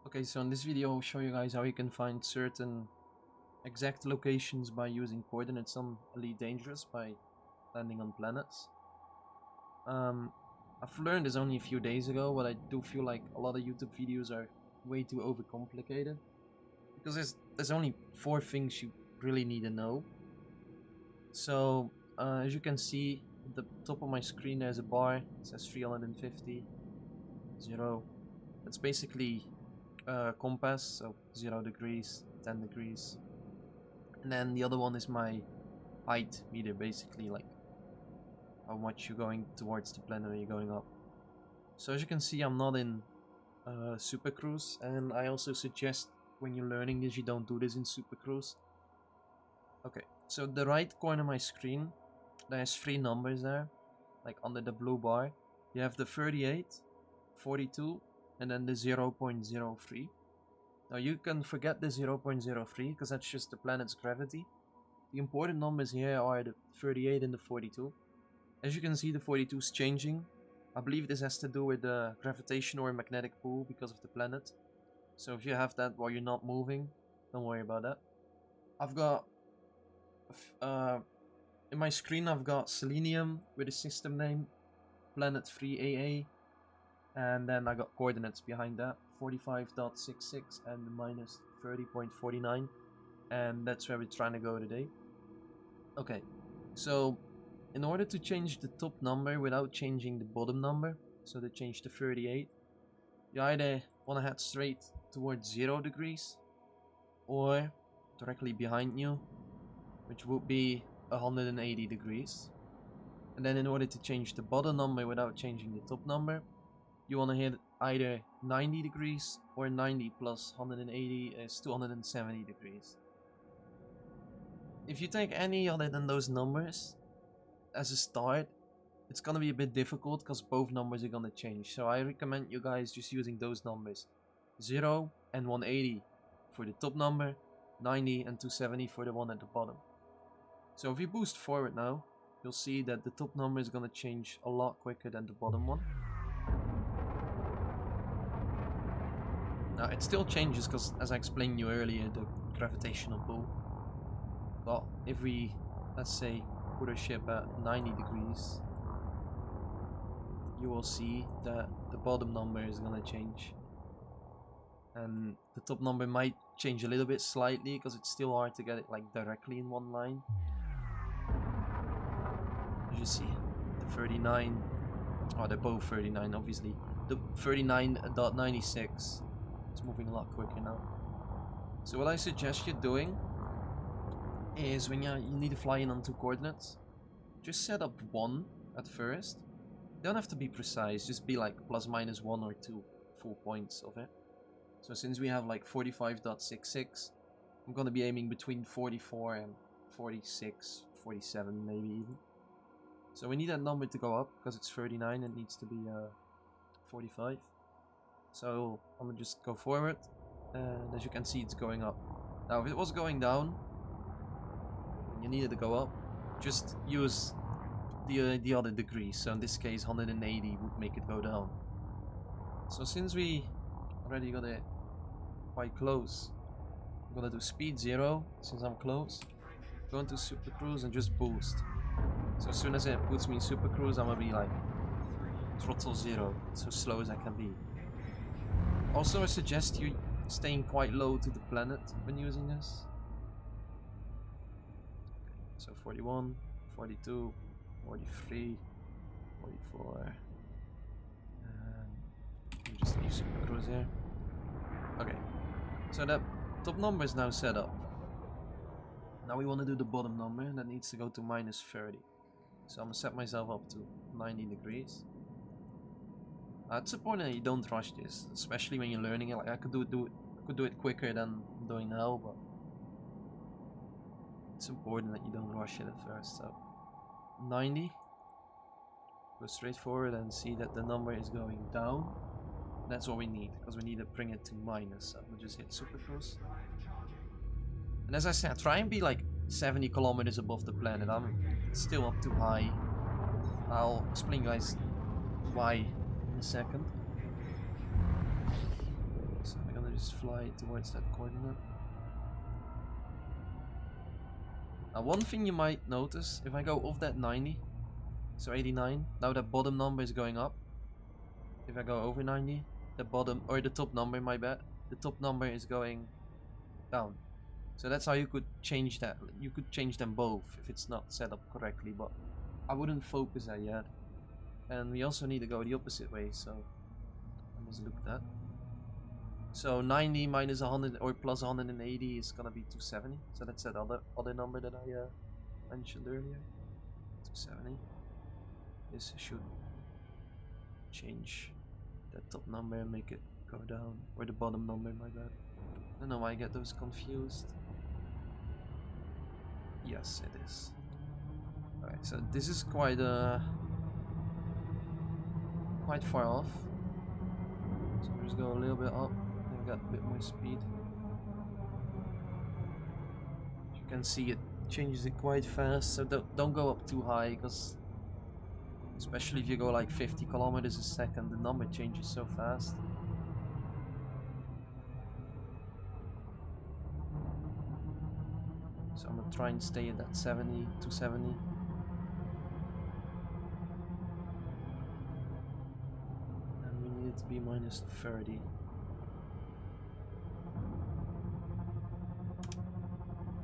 Okay, so in this video I'll show you guys how you can find certain exact locations by using coordinates on Elite Dangerous by landing on planets. I've learned this only a few days ago, but I do feel like a lot of YouTube videos are way too overcomplicated. Because there's only 4 things you really need to know. So, as you can see, at the top of my screen there's a bar, it says 350, 0. That's basically compass, so 0 degrees, 10 degrees. And then the other one is my height meter, basically like how much you're going towards the planet or you're going up. So as you can see, I'm not in Super Cruise, and I also suggest when you're learning this you don't do this in Super Cruise. Okay, so the right corner of my screen, there's 3 numbers there, like under the blue bar. You have the 38, 42, and then the 0.03. Now you can forget the 0.03 because that's just the planet's gravity. The important numbers here are the 38 and the 42. As you can see, the 42 is changing. I believe this has to do with the gravitational or magnetic pull because of the planet. So if you have that while you're not moving, don't worry about that. I've got in my screen I've got selenium with a system name Planet3AA, and then I got coordinates behind that, 45.66 and minus 30.49, and that's where we're trying to go today. Okay, so in order to change the top number without changing the bottom number, so to change to 38, you either want to head straight towards 0 degrees or directly behind you, which would be 180 degrees. And then in order to change the bottom number without changing the top number, you want to hit either 90 degrees or 90 plus 180 is 270 degrees. If you take any other than those numbers as a start, it's gonna be a bit difficult because both numbers are gonna change. So I recommend you guys just using those numbers, 0 and 180 for the top number, 90 and 270 for the one at the bottom. So if you boost forward now, you'll see that the top number is gonna change a lot quicker than the bottom one. Now it still changes because, as I explained to you earlier, the gravitational pull. But if we, let's say, put our ship at 90 degrees, you will see that the bottom number is gonna change. And the top number might change a little bit slightly because it's still hard to get it like directly in one line. As you see, the 39, oh they're both 39 obviously. The 39.96 is moving a lot quicker now. So what I suggest you doing is when you need to fly in on 2 coordinates, just set up 1 at first. You don't have to be precise, just be like plus minus 1 or 2 full points of it. So since we have like 45.66, I'm gonna be aiming between 44 and 46, 47 maybe even. So we need that number to go up because it's 39, it needs to be 45. So I'm gonna just go forward, and as you can see it's going up. Now if it was going down, you needed to go up, just use the other degree. So in this case 180 would make it go down. So since we already got it quite close, I'm gonna do speed 0 since I'm close, go into Super Cruise and just boost. So as soon as it puts me in Super Cruise, I'm gonna be like throttle 0, so slow as I can be. Also I suggest you staying quite low to the planet when using this. So 41, 42, 43, 44, and just leave Super Cruise here. Okay, so that top number is now set up. Now we want to do the bottom number, and that needs to go to minus 30. So I'm gonna set myself up to 90 degrees. It's important that you don't rush this, especially when you're learning it. Like I could do it quicker than I'm doing now, but it's important that you don't rush it at first. So 90, go straight forward and see that the number is going down. That's what we need, because we need to bring it to minus. So we'll just hit Super Cruise. And as I said, try and be like 70 kilometers above the planet. I'm still up too high. I'll explain guys why in a second. So I'm gonna just fly towards that coordinate. Now one thing you might notice, if I go off that 90, so 89, now that bottom number is going up. If I go over 90, the bottom, or the top number, my bad, the top number is going down. So that's how you could change that. You could change them both if it's not set up correctly, but I wouldn't focus that yet. And we also need to go the opposite way, so let's look at that. So 90 minus 100 or plus 180 is gonna be 270. So that's that other number that I mentioned earlier. 270. This should change that top number and make it go down, or the bottom number, my bad. I don't know why I get those confused. Yes, it is. Alright, so this is quite far off. So just go a little bit up and get a bit more speed. As you can see, it changes it quite fast, so don't go up too high, because especially if you go like 50 kilometers a second, the number changes so fast. So I'm gonna try and stay at that 70, 270. And we need it to be minus 30.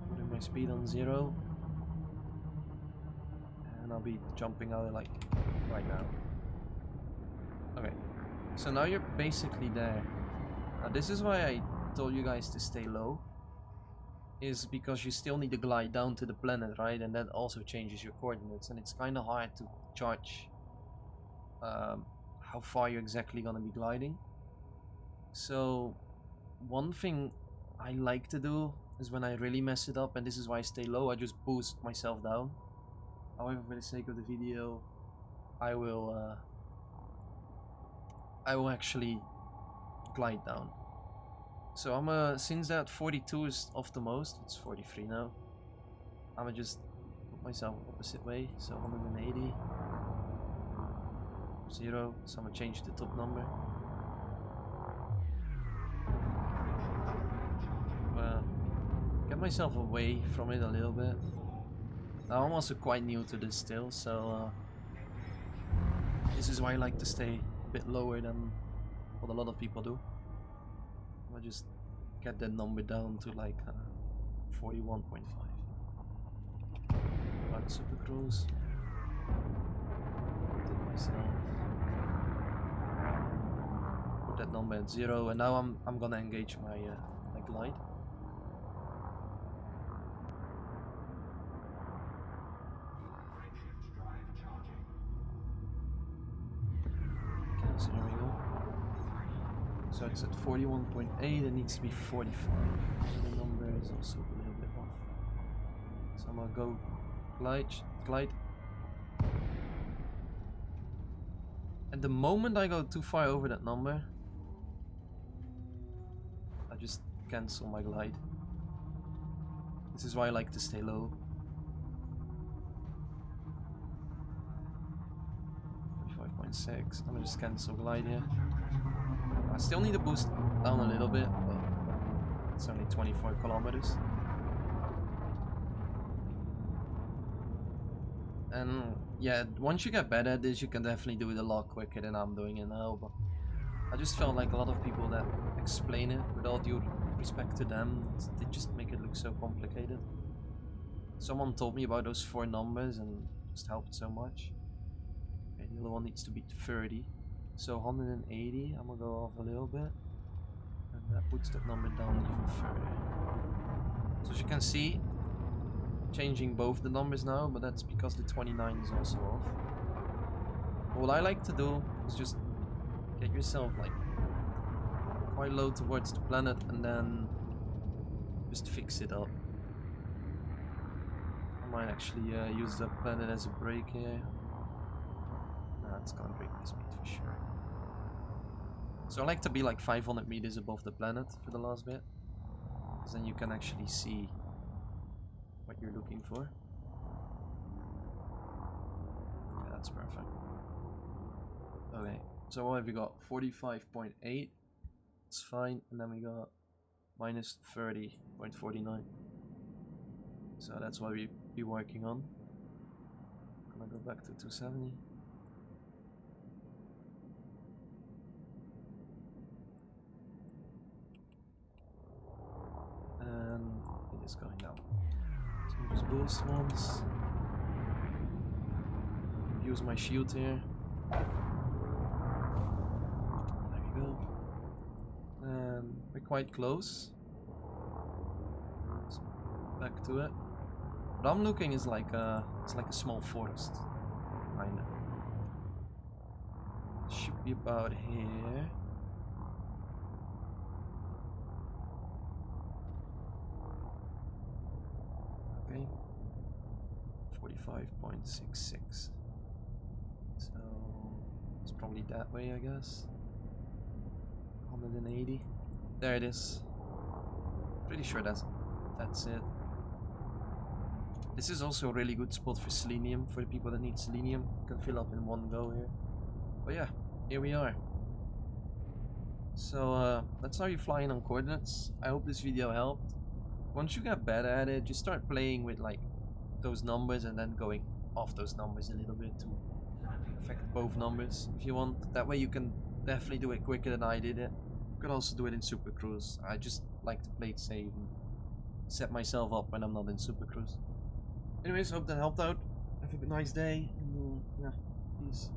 Putting my speed on 0. And I'll be jumping out like right now. Okay, so now you're basically there. Now this is why I told you guys to stay low. Is because you still need to glide down to the planet, right? And that also changes your coordinates, and it's kind of hard to judge how far you're exactly gonna be gliding. So one thing I like to do is when I really mess it up, and this is why I stay low, I just boost myself down. However, for the sake of the video, I will actually glide down. So I'm since that 42 is off the most, it's 43 now. I'ma just put myself opposite way, so 180, 0. So I'm gonna change the top number. Get myself away from it a little bit. Now I'm also quite new to this still, so this is why I like to stay a bit lower than what a lot of people do. I'll just get that number down to like 41.5. Like super cruise. Did myself. Put that number at 0, and now I'm gonna engage my my glide. Okay, so here we go. So it's at 41.8, it needs to be 45. The number is also a little bit off. So I'm gonna go glide. And the moment I go too far over that number, I just cancel my glide. This is why I like to stay low. 45.6, I'm gonna just cancel glide here. I still need to boost down a little bit, but it's only 24 kilometers. And yeah, once you get better at this, you can definitely do it a lot quicker than I'm doing it now, but I just felt like a lot of people that explain it, with all due respect to them, they just make it look so complicated. Someone told me about those 4 numbers and it just helped so much. Okay, the other one needs to be 30. So 180, I'm gonna go off a little bit. And that puts that number down even further. So as you can see, changing both the numbers now, but that's because the 29 is also off. But what I like to do is just get yourself like quite low towards the planet and then just fix it up. I might actually use the planet as a brake here. Nah, it's gonna break my speed for sure. So I like to be like 500 meters above the planet for the last bit, because then you can actually see what you're looking for. Okay, that's perfect. Okay, so what have we got? 45.8. It's fine, and then we got minus 30.49. So that's what we be working on. Gonna go back to 270. And it is going down. So use boost once. Use my shield here. There we go. And we're quite close. So back to it. What I'm looking is like it's like a small forest, kinda. Should be about here. Okay. 45.66. So it's probably that way, I guess. 180. There it is. Pretty sure that's it. This is also a really good spot for selenium, for the people that need selenium. You can fill up in one go here. But yeah, here we are. So that's how you fly in on coordinates. I hope this video helped. Once you get better at it, just start playing with like those numbers and then going off those numbers a little bit to affect both numbers if you want. That way you can definitely do it quicker than I did it. You can also do it in Super Cruise. I just like to play it safe and set myself up when I'm not in Super Cruise. Anyways, hope that helped out. Have a nice day. And, yeah, peace.